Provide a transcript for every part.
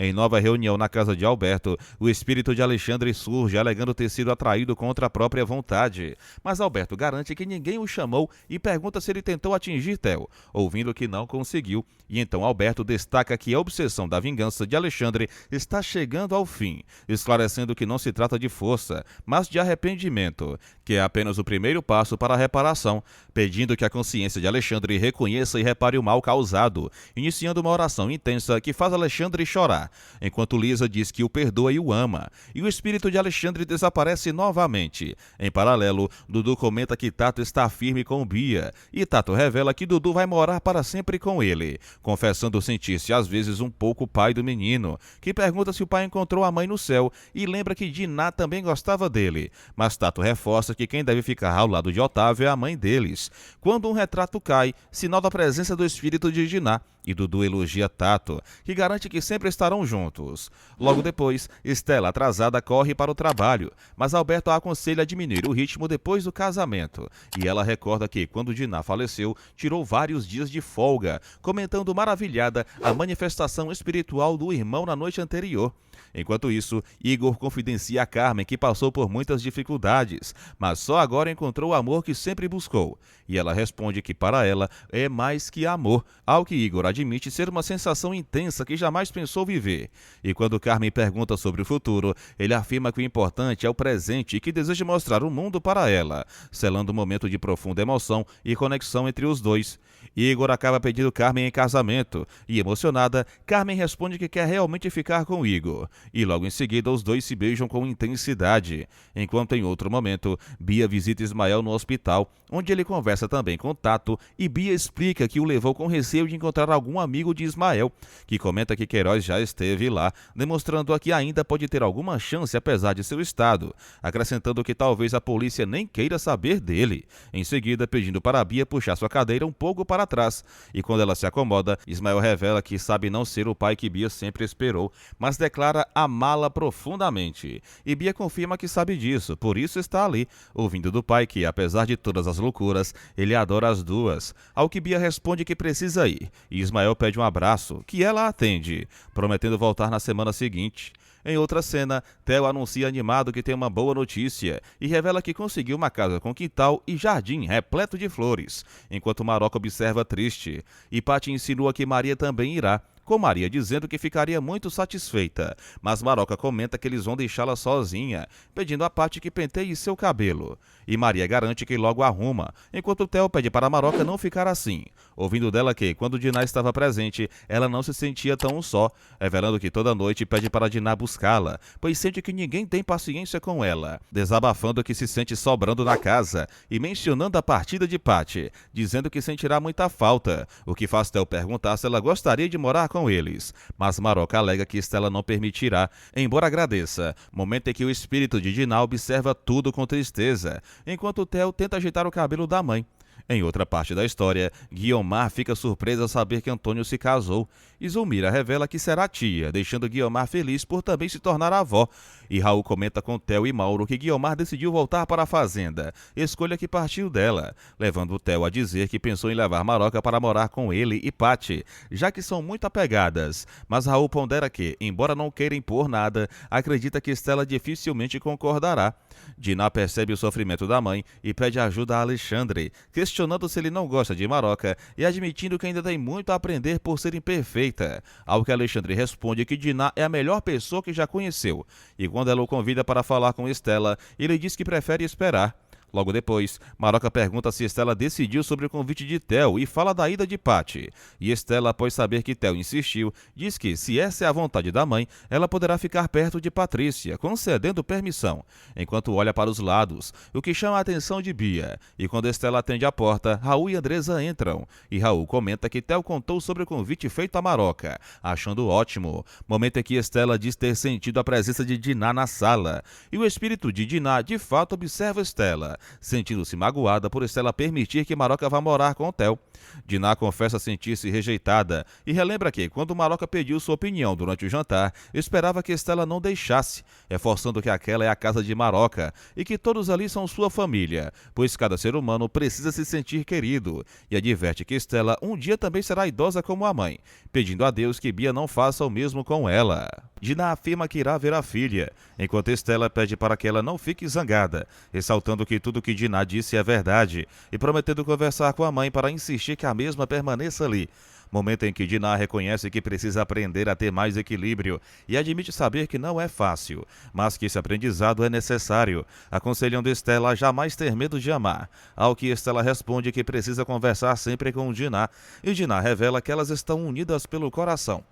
Em nova reunião na casa de Alberto, o espírito de Alexandre surge alegando ter sido atraído contra a própria vontade. Mas Alberto garante que ninguém o chamou e pergunta se ele tentou atingir Theo, ouvindo que não conseguiu. E então Alberto destaca que a obsessão da vingança de Alexandre está chegando ao fim, esclarecendo que não se trata de força, mas de arrependimento, que é apenas o primeiro passo para a reparação, pedindo que a consciência de Alexandre reconheça e repare o mal causado, iniciando uma oração intensa que faz Alexandre chorar, enquanto Lisa diz que o perdoa e o ama, e o espírito de Alexandre desaparece novamente. Em paralelo, Dudu comenta que Tato está firme com Bia, e Tato revela que Dudu vai morar para sempre com ele, confessando sentir-se às vezes um pouco pai do menino, que pergunta se o pai encontrou a mãe no céu e lembra que Diná também gostava dele, mas Tato reforça que quem deve ficar ao lado de Otávio é a mãe deles. Quando um retrato cai, sinal da presença do espírito de Diná, e Dudu elogia Tato, que garante que sempre estarão juntos. Logo depois, Estela, atrasada, corre para o trabalho, mas Alberto a aconselha a diminuir o ritmo depois do casamento. E ela recorda que, quando Diná faleceu, tirou vários dias de folga, comentando maravilhada a manifestação espiritual do irmão na noite anterior. Enquanto isso, Igor confidencia a Carmen que passou por muitas dificuldades, mas só agora encontrou o amor que sempre buscou. E ela responde que para ela é mais que amor, ao que Igor admite ser uma sensação intensa que jamais pensou viver. E quando Carmen pergunta sobre o futuro, ele afirma que o importante é o presente e que deseja mostrar o mundo para ela, selando um momento de profunda emoção e conexão entre os dois. Igor acaba pedindo Carmen em casamento, e emocionada, Carmen responde que quer realmente ficar com Igor. E logo em seguida os dois se beijam com intensidade, enquanto em outro momento, Bia visita Ismael no hospital, onde ele conversa também com Tato, e Bia explica que o levou com receio de encontrar algum amigo de Ismael, que comenta que Queiroz já esteve lá, demonstrando que ainda pode ter alguma chance apesar de seu estado, acrescentando que talvez a polícia nem queira saber dele. Em seguida, pedindo para Bia puxar sua cadeira um pouco para trás, e quando ela se acomoda, Ismael revela que sabe não ser o pai que Bia sempre esperou, mas declara amá-la profundamente. E Bia confirma que sabe disso, por isso está ali, ouvindo do pai que, apesar de todas as loucuras, ele adora as duas, ao que Bia responde que precisa ir, e Ismael pede um abraço, que ela atende, prometendo voltar na semana seguinte. Em outra cena, Theo anuncia animado que tem uma boa notícia e revela que conseguiu uma casa com quintal e jardim repleto de flores, enquanto Maroca observa triste, e Paty insinua que Maria também irá, com Maria dizendo que ficaria muito satisfeita, mas Maroca comenta que eles vão deixá-la sozinha, pedindo a Paty que penteie seu cabelo. E Maria garante que logo arruma, enquanto Theo pede para Maroca não ficar assim, ouvindo dela que, quando Diná estava presente, ela não se sentia tão só, revelando que toda noite pede para Diná buscá-la, pois sente que ninguém tem paciência com ela, desabafando que se sente sobrando na casa e mencionando a partida de Paty, dizendo que sentirá muita falta, o que faz Theo perguntar se ela gostaria de morar com eles, mas Maroca alega que Estela não permitirá, embora agradeça, momento em que o espírito de Diná observa tudo com tristeza, enquanto Theo tenta ajeitar o cabelo da mãe. Em outra parte da história, Guiomar fica surpresa ao saber que Antônio se casou, e Zulmira revela que será tia, deixando Guiomar feliz por também se tornar avó. E Raul comenta com Theo e Mauro que Guiomar decidiu voltar para a fazenda, escolha que partiu dela, levando Theo a dizer que pensou em levar Maroca para morar com ele e Paty, já que são muito apegadas. Mas Raul pondera que, embora não queira impor nada, acredita que Estela dificilmente concordará. Diná percebe o sofrimento da mãe e pede ajuda a Alexandre, questionando se ele não gosta de Maroca e admitindo que ainda tem muito a aprender por ser imperfeita, ao que Alexandre responde que Diná é a melhor pessoa que já conheceu, e quando ela o convida para falar com Estela, ele diz que prefere esperar. Logo depois, Maroca pergunta se Estela decidiu sobre o convite de Theo e fala da ida de Paty. E Estela, após saber que Theo insistiu, diz que, se essa é a vontade da mãe, ela poderá ficar perto de Patrícia, concedendo permissão, enquanto olha para os lados, o que chama a atenção de Bia. E quando Estela atende a porta, Raul e Andresa entram, e Raul comenta que Theo contou sobre o convite feito a Maroca, achando ótimo, momento em que Estela diz ter sentido a presença de Diná na sala, e o espírito de Diná de fato observa Estela, sentindo-se magoada por Estela permitir que Maroca vá morar com Theo. Diná confessa sentir-se rejeitada e relembra que, quando Maroca pediu sua opinião durante o jantar, esperava que Estela não deixasse, reforçando que aquela é a casa de Maroca e que todos ali são sua família, pois cada ser humano precisa se sentir querido, e adverte que Estela um dia também será idosa como a mãe, pedindo a Deus que Bia não faça o mesmo com ela. Diná afirma que irá ver a filha, enquanto Estela pede para que ela não fique zangada, ressaltando que tudo que Diná disse é verdade e prometendo conversar com a mãe para insistir que a mesma permaneça ali. Momento em que Diná reconhece que precisa aprender a ter mais equilíbrio e admite saber que não é fácil, mas que esse aprendizado é necessário, aconselhando Estela a jamais ter medo de amar, ao que Estela responde que precisa conversar sempre com Diná, e Diná revela que elas estão unidas pelo coração.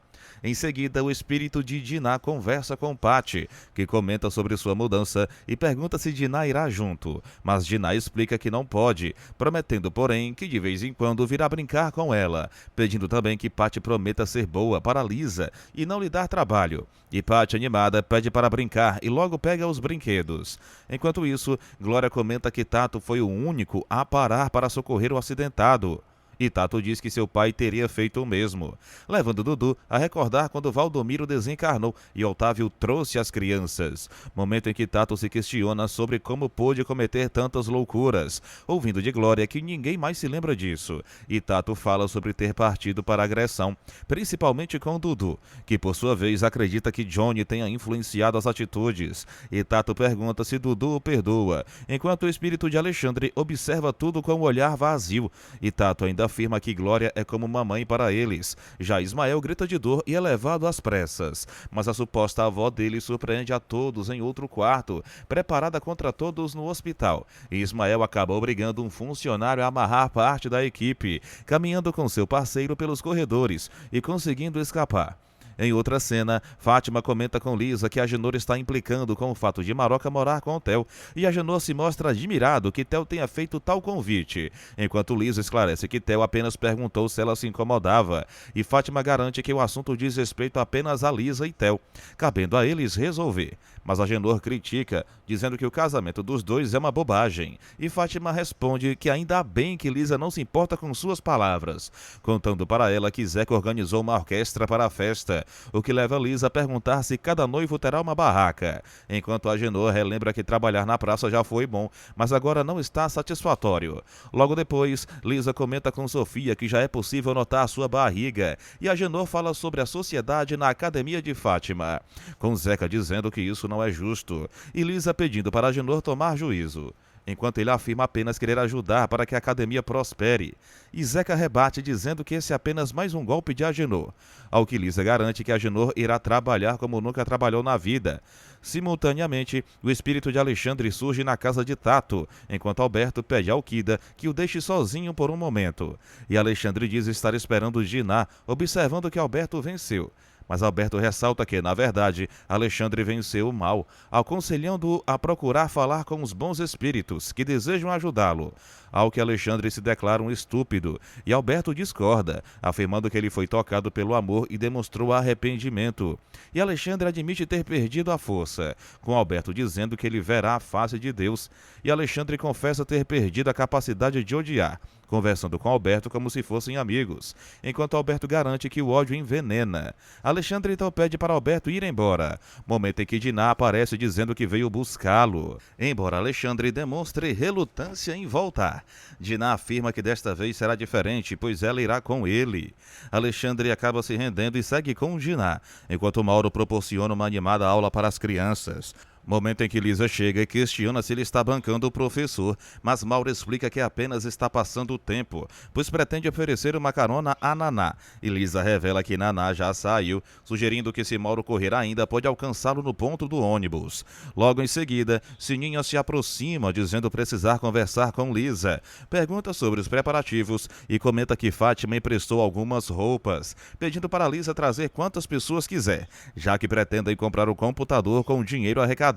Em seguida, o espírito de Diná conversa com Pati, que comenta sobre sua mudança e pergunta se Diná irá junto, mas Diná explica que não pode, prometendo, porém, que de vez em quando virá brincar com ela, pedindo também que Pati prometa ser boa para Lisa e não lhe dar trabalho. E Pati, animada, pede para brincar e logo pega os brinquedos. Enquanto isso, Glória comenta que Tato foi o único a parar para socorrer o acidentado. E Tato diz que seu pai teria feito o mesmo, levando Dudu a recordar quando Valdomiro desencarnou e Otávio trouxe as crianças. Momento em que Tato se questiona sobre como pôde cometer tantas loucuras, ouvindo de Glória que ninguém mais se lembra disso. E Tato fala sobre ter partido para a agressão, principalmente com Dudu, que por sua vez acredita que Johnny tenha influenciado as atitudes. E Tato pergunta se Dudu o perdoa, enquanto o espírito de Alexandre observa tudo com um olhar vazio. E Tato ainda afirma que Glória é como uma mãe para eles. Já Ismael grita de dor e é levado às pressas, mas a suposta avó dele surpreende a todos em outro quarto, preparada contra todos no hospital, e Ismael acaba obrigando um funcionário a amarrar parte da equipe, caminhando com seu parceiro pelos corredores e conseguindo escapar. Em outra cena, Fátima comenta com Lisa que Agenor está implicando com o fato de Maroca morar com Theo, e Agenor se mostra admirado que Theo tenha feito tal convite, enquanto Lisa esclarece que Theo apenas perguntou se ela se incomodava, e Fátima garante que o assunto diz respeito apenas a Lisa e Theo, cabendo a eles resolver. Mas Agenor critica, dizendo que o casamento dos dois é uma bobagem, e Fátima responde que ainda bem que Lisa não se importa com suas palavras, contando para ela que Zeca organizou uma orquestra para a festa, o que leva Lisa a perguntar se cada noivo terá uma barraca, enquanto Agenor relembra que trabalhar na praça já foi bom, mas agora não está satisfatório. Logo depois, Lisa comenta com Sofia que já é possível notar sua barriga, e Agenor fala sobre a sociedade na academia de Fátima, com Zeca dizendo que isso não é justo, e Lisa pedindo para Agenor tomar juízo, enquanto ele afirma apenas querer ajudar para que a academia prospere, e Zeca rebate dizendo que esse é apenas mais um golpe de Agenor, ao que Lisa garante que Agenor irá trabalhar como nunca trabalhou na vida. Simultaneamente, o espírito de Alexandre surge na casa de Tato, enquanto Alberto pede a Alquida que o deixe sozinho por um momento, e Alexandre diz estar esperando Diná, observando que Alberto venceu. Mas Alberto ressalta que, na verdade, Alexandre venceu o mal, aconselhando-o a procurar falar com os bons espíritos que desejam ajudá-lo, ao que Alexandre se declara um estúpido, e Alberto discorda, afirmando que ele foi tocado pelo amor e demonstrou arrependimento. E Alexandre admite ter perdido a força, com Alberto dizendo que ele verá a face de Deus, e Alexandre confessa ter perdido a capacidade de odiar, conversando com Alberto como se fossem amigos, enquanto Alberto garante que o ódio envenena. Alexandre então pede para Alberto ir embora, momento em que Diná aparece dizendo que veio buscá-lo, embora Alexandre demonstre relutância em voltar. Diná afirma que desta vez será diferente, pois ela irá com ele. Alexandre acaba se rendendo e segue com Diná, enquanto Mauro proporciona uma animada aula para as crianças. Momento em que Lisa chega e questiona se ele está bancando o professor, mas Mauro explica que apenas está passando o tempo, pois pretende oferecer uma carona a Naná, e Lisa revela que Naná já saiu, sugerindo que se Mauro correr ainda pode alcançá-lo no ponto do ônibus. Logo em seguida, Sininha se aproxima, dizendo precisar conversar com Lisa, pergunta sobre os preparativos e comenta que Fátima emprestou algumas roupas, pedindo para Lisa trazer quantas pessoas quiser, já que pretendem comprar o computador com o dinheiro arrecadado.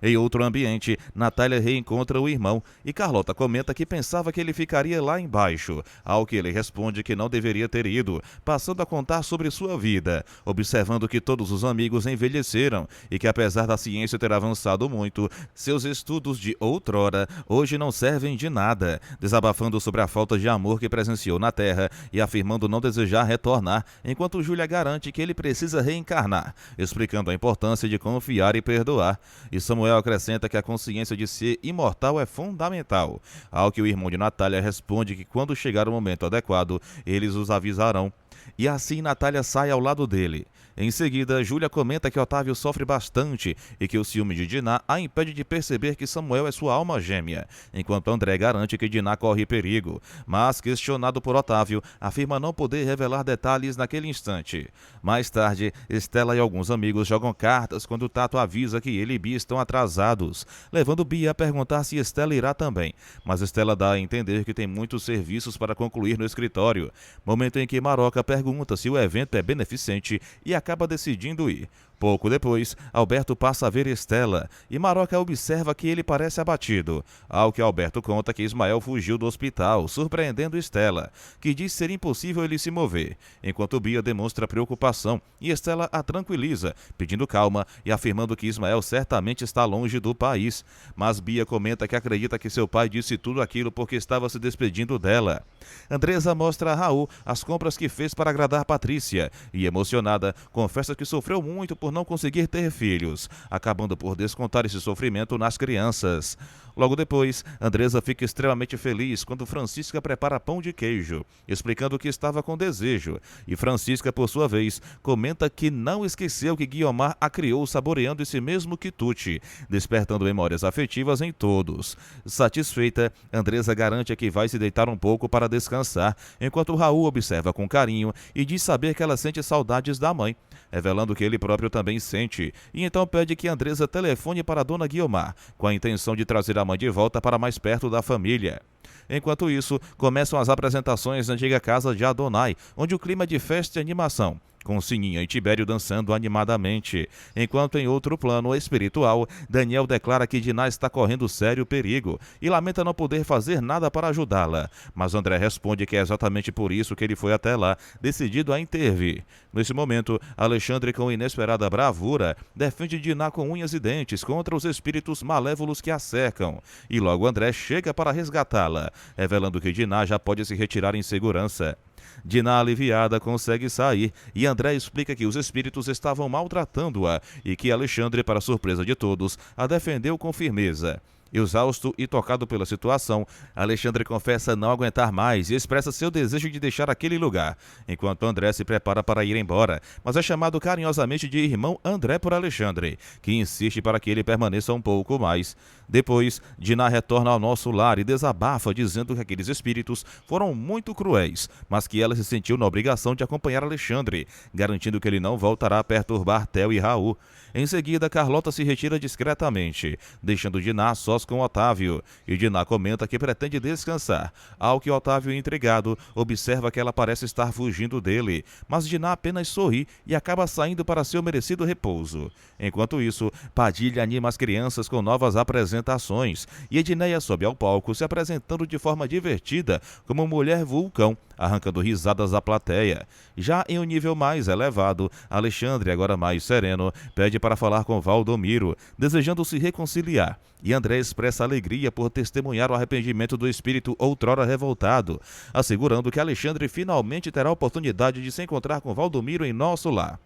Em outro ambiente, Natália reencontra o irmão e Carlota comenta que pensava que ele ficaria lá embaixo, ao que ele responde que não deveria ter ido, passando a contar sobre sua vida, observando que todos os amigos envelheceram e que apesar da ciência ter avançado muito, seus estudos de outrora hoje não servem de nada, desabafando sobre a falta de amor que presenciou na Terra e afirmando não desejar retornar, enquanto Júlia garante que ele precisa reencarnar, explicando a importância de confiar e perdoar. E Samuel acrescenta que a consciência de ser imortal é fundamental, ao que o irmão de Natália responde que quando chegar o momento adequado, eles os avisarão. E assim Natália sai ao lado dele. Em seguida, Júlia comenta que Otávio sofre bastante e que o ciúme de Diná a impede de perceber que Samuel é sua alma gêmea, enquanto André garante que Diná corre perigo, mas, questionado por Otávio, afirma não poder revelar detalhes naquele instante. Mais tarde, Estela e alguns amigos jogam cartas quando Tato avisa que ele e Bia estão atrasados, levando Bia a perguntar se Estela irá também, mas Estela dá a entender que tem muitos serviços para concluir no escritório, momento em que Maroca pergunta se o evento é beneficente e acaba decidindo ir. Pouco depois, Alberto passa a ver Estela e Maroca observa que ele parece abatido, ao que Alberto conta que Ismael fugiu do hospital, surpreendendo Estela, que diz ser impossível ele se mover, enquanto Bia demonstra preocupação e Estela a tranquiliza, pedindo calma e afirmando que Ismael certamente está longe do país, mas Bia comenta que acredita que seu pai disse tudo aquilo porque estava se despedindo dela. Andresa mostra a Raul as compras que fez para agradar Patrícia e, emocionada, confessa que sofreu muito por não conseguir ter filhos, acabando por descontar esse sofrimento nas crianças. Logo depois, Andresa fica extremamente feliz quando Francisca prepara pão de queijo, explicando que estava com desejo, e Francisca, por sua vez, comenta que não esqueceu que Guiomar a criou saboreando esse mesmo quitute, despertando memórias afetivas em todos. Satisfeita, Andresa garante que vai se deitar um pouco para descansar, enquanto Raul observa com carinho e diz saber que ela sente saudades da mãe, revelando que ele próprio também sente, e então pede que Andresa telefone para Dona Guiomar, com a intenção de trazer a mãe de volta para mais perto da família. Enquanto isso, começam as apresentações na antiga casa de Adonai, onde o clima é de festa e animação, com Sininha e Tibério dançando animadamente, enquanto em outro plano espiritual, Daniel declara que Diná está correndo sério perigo e lamenta não poder fazer nada para ajudá-la, mas André responde que é exatamente por isso que ele foi até lá, decidido a intervir. Nesse momento, Alexandre, com inesperada bravura, defende Diná com unhas e dentes contra os espíritos malévolos que a cercam, e logo André chega para resgatá-la, revelando que Diná já pode se retirar em segurança. Diná, aliviada, consegue sair e André explica que os espíritos estavam maltratando-a e que Alexandre, para surpresa de todos, a defendeu com firmeza. Exausto e tocado pela situação, Alexandre confessa não aguentar mais e expressa seu desejo de deixar aquele lugar, enquanto André se prepara para ir embora, mas é chamado carinhosamente de irmão André por Alexandre, que insiste para que ele permaneça um pouco mais. Depois, Diná retorna ao nosso lar e desabafa dizendo que aqueles espíritos foram muito cruéis, mas que ela se sentiu na obrigação de acompanhar Alexandre, garantindo que ele não voltará a perturbar Theo e Raul. Em seguida, Carlota se retira discretamente, deixando Diná sós com Otávio, e Diná comenta que pretende descansar, ao que Otávio, intrigado, observa que ela parece estar fugindo dele, mas Diná apenas sorri e acaba saindo para seu merecido repouso. Enquanto isso, Padilha anima as crianças com novas apresentações, e Edneia sobe ao palco se apresentando de forma divertida como mulher vulcão, arrancando risadas à plateia. Já em um nível mais elevado, Alexandre, agora mais sereno, pede para falar com Valdomiro, desejando se reconciliar, e André expressa alegria por testemunhar o arrependimento do espírito outrora revoltado, assegurando que Alexandre finalmente terá a oportunidade de se encontrar com Valdomiro em nosso lar.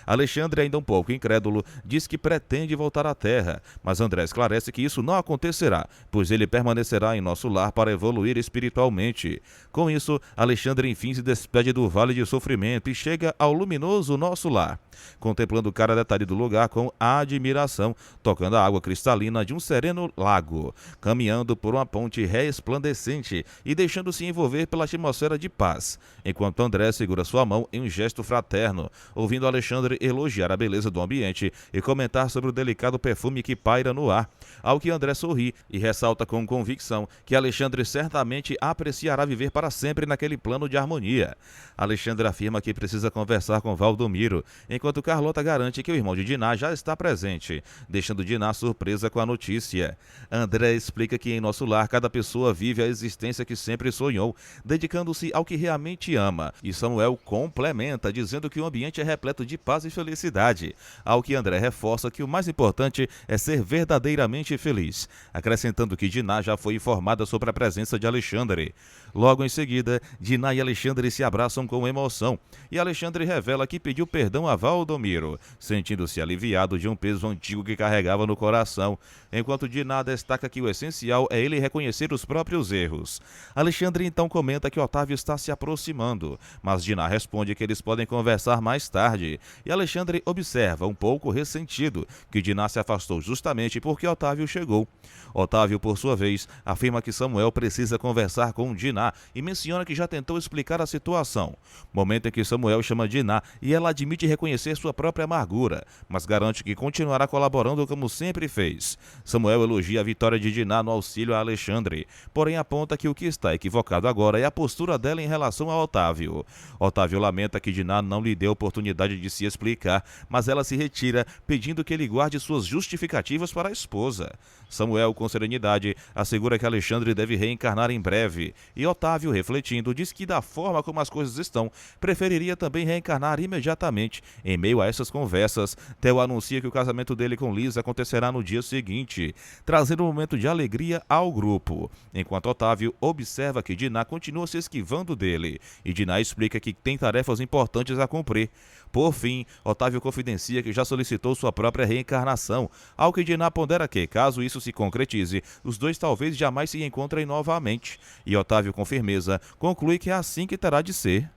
Alexandre, ainda um pouco incrédulo, diz que pretende voltar à Terra, mas André esclarece que isso não acontecerá, pois ele permanecerá em nosso lar para evoluir espiritualmente. Com isso, Alexandre enfim se despede do Vale de Sofrimento e chega ao luminoso nosso lar, contemplando cada detalhe do lugar com admiração, tocando a água cristalina de um sereno lago, caminhando por uma ponte resplandecente e deixando-se envolver pela atmosfera de paz, enquanto André segura sua mão em um gesto fraterno, ouvindo Alexandre elogiar a beleza do ambiente e comentar sobre o delicado perfume que paira no ar, ao que André sorri e ressalta com convicção que Alexandre certamente apreciará viver para sempre naquele plano plano de harmonia. Alexandre afirma que precisa conversar com Valdomiro, enquanto Carlota garante que o irmão de Diná já está presente, deixando Diná surpresa com a notícia. André explica que em nosso lar cada pessoa vive a existência que sempre sonhou, dedicando-se ao que realmente ama, e Samuel complementa, dizendo que o ambiente é repleto de paz e felicidade, ao que André reforça que o mais importante é ser verdadeiramente feliz, acrescentando que Diná já foi informada sobre a presença de Alexandre. Logo em seguida, Diná e Alexandre se abraçam com emoção, e Alexandre revela que pediu perdão a Valdomiro, sentindo-se aliviado de um peso antigo que carregava no coração, enquanto Diná destaca que o essencial é ele reconhecer os próprios erros. Alexandre então comenta que Otávio está se aproximando, mas Diná responde que eles podem conversar mais tarde, e Alexandre observa, um pouco ressentido, que Diná se afastou justamente porque Otávio chegou. Otávio, por sua vez, afirma que Samuel precisa conversar com Diná e menciona que já tentou explicar a situação. Momento em que Samuel chama Diná e ela admite reconhecer sua própria amargura, mas garante que continuará colaborando como sempre fez. Samuel elogia a vitória de Diná no auxílio a Alexandre, porém aponta que o que está equivocado agora é a postura dela em relação a Otávio. Otávio lamenta que Diná não lhe deu oportunidade de se explicar, mas ela se retira, pedindo que ele guarde suas justificativas para a esposa. Samuel, com serenidade, assegura que Alexandre deve reencarnar em breve, e Otávio, refletindo, diz que da forma como as coisas estão, preferiria também reencarnar imediatamente. Em meio a essas conversas, Theo anuncia que o casamento dele com Lisa acontecerá no dia seguinte, trazendo um momento de alegria ao grupo, enquanto Otávio observa que Diná continua se esquivando dele, e Diná explica que tem tarefas importantes a cumprir. Por fim, Otávio confidencia que já solicitou sua própria reencarnação, ao que Diná pondera que, caso isso se concretize, os dois talvez jamais se encontrem novamente, e Otávio, com firmeza, conclui que é assim que terá de ser.